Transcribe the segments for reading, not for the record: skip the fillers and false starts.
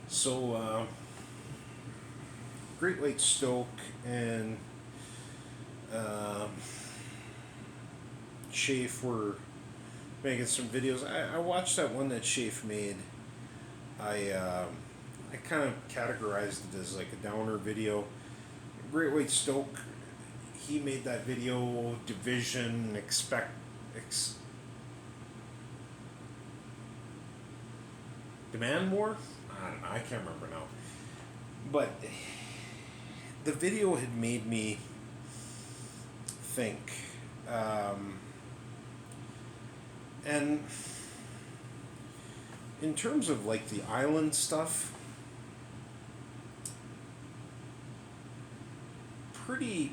So, Great Lakes Stoke and um, Scheaf were making some videos. I watched that one that Scheaf made. I kind of categorized it as like a downer video. Great Lakes Stoke, he made that video. Division demand more. I don't know. I can't remember now. But the video had made me think. Um, and in terms of like the island stuff, pretty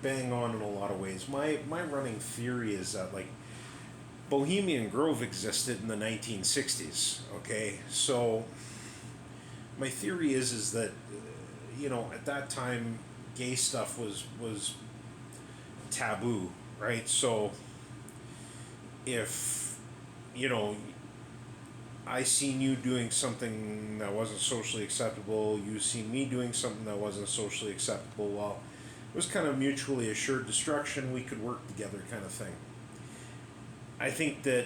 bang on in a lot of ways. My running theory is that like Bohemian Grove existed in the 1960s. Okay, so my theory is that at that time gay stuff was taboo, right? So if you know I seen you doing something that wasn't socially acceptable, you seen me doing something that wasn't socially acceptable, well, it was kind of mutually assured destruction. We could work together, kind of thing. I think that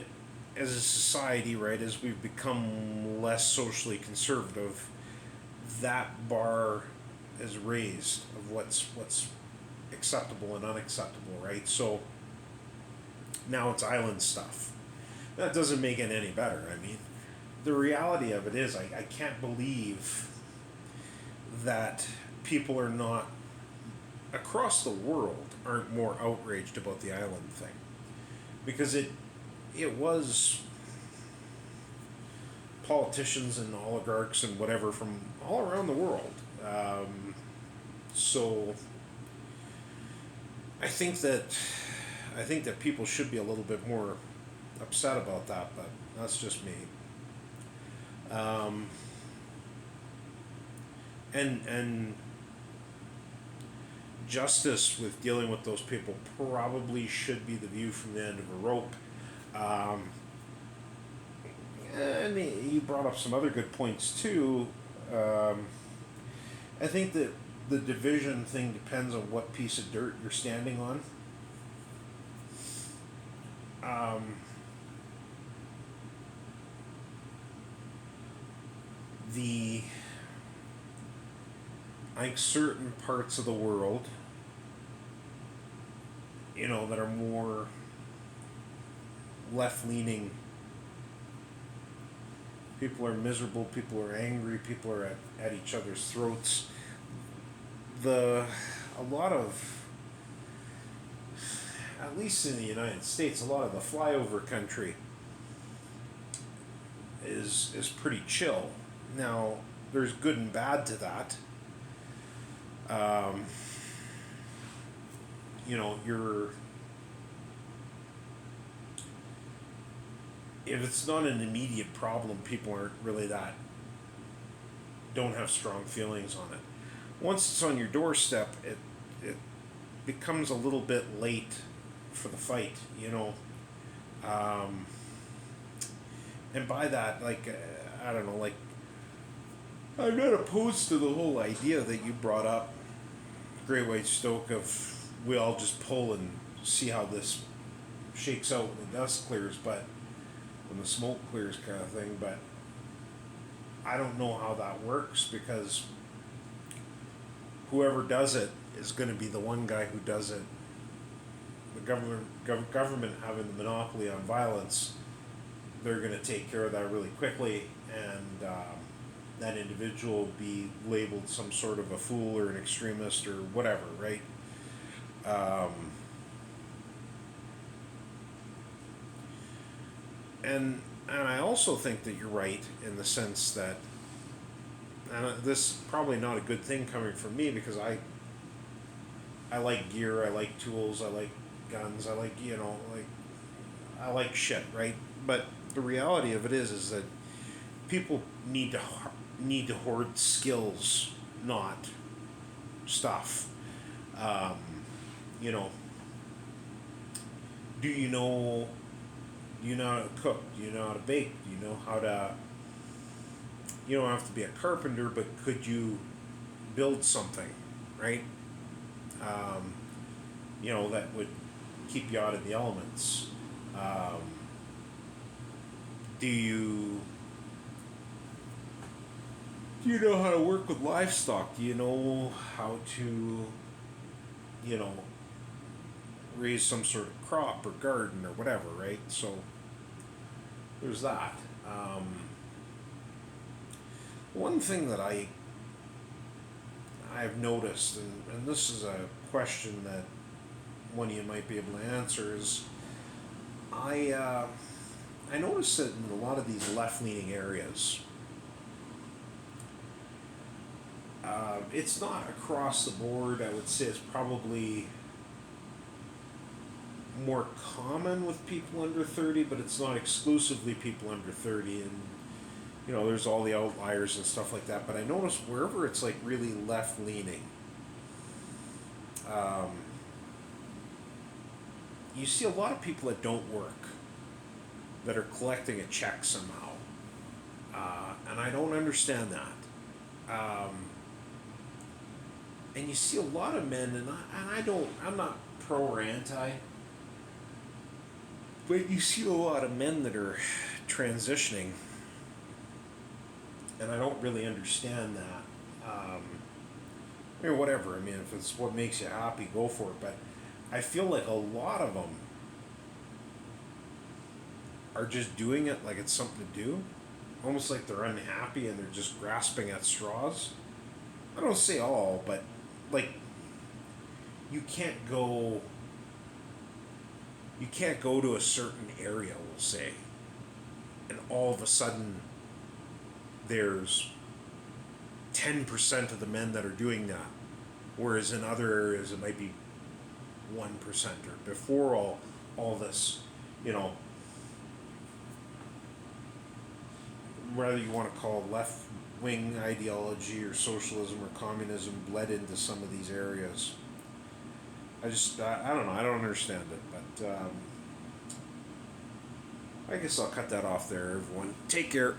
as a society, right, as we've become less socially conservative, that bar is raised of what's acceptable and unacceptable, right? So now it's island stuff. That doesn't make it any better. I mean, the reality of it is, I can't believe that people are not across the world aren't more outraged about the island thing, because it was politicians and oligarchs and whatever from all around the world. So I think that I think that people should be a little bit more upset about that, but that's just me. Um, and justice with dealing with those people probably should be the view from the end of a rope. Um, and you brought up some other good points too. Um, I think that the division thing depends on what piece of dirt you're standing on. Um, the I think certain parts of the world, that are more left leaning. People are miserable. People are angry. People are at each other's throats. The a lot of, at least in the United States, a lot of the flyover country is pretty chill. Now, there's good and bad to that. Um, you're if it's not an immediate problem, people aren't really that don't have strong feelings on it. Once it's on your doorstep, it becomes a little bit late for the fight, Um, and by that, like, I don't know, like, I'm not opposed to the whole idea that you brought up, Great White Stoke, of we all just pull and see how this shakes out when the dust clears, but when the smoke clears, kind of thing. But I don't know how that works, because whoever does it is going to be the one guy who does it. The government having the monopoly on violence, they're going to take care of that really quickly, and that individual will be labeled some sort of a fool or an extremist or whatever, right? Um, and I also think that you're right in the sense that, and this is probably not a good thing coming from me, because I like gear, I like tools, I like guns, I like, like, I like shit, right? But the reality of it is that people need to hoard skills, not stuff. Um, you know, do you know? Do you know how to cook? Do you know how to bake? Do you know how to, you don't have to be a carpenter, but could you build something, right? Um, that would keep you out of the elements. Um, do you do you know how to work with livestock? Do you know how to, you know, raise some sort of crop or garden or whatever, right? So there's that. One thing that I've noticed, and this is a question that one of you might be able to answer, is I I noticed that in a lot of these left-leaning areas, it's not across the board. I would say it's probably more common with people under 30, but it's not exclusively people under 30. And, there's all the outliers and stuff like that. But I notice wherever it's like really left leaning, um, you see a lot of people that don't work, that are collecting a check somehow. And I don't understand that. And you see a lot of men, I'm not pro or anti, but you see a lot of men that are transitioning, and I don't really understand that. Whatever. I mean, if it's what makes you happy, go for it. But I feel like a lot of them are just doing it like it's something to do, almost like they're unhappy and they're just grasping at straws. I don't say all, but like you can't go to a certain area, we'll say, and all of a sudden there's 10% of the men that are doing that, whereas in other areas it might be 1%, or before all this, you know, whether you want to call it left wing ideology or socialism or communism bled into some of these areas. I don't know, I don't understand it, but I guess I'll cut that off there, everyone. Take care.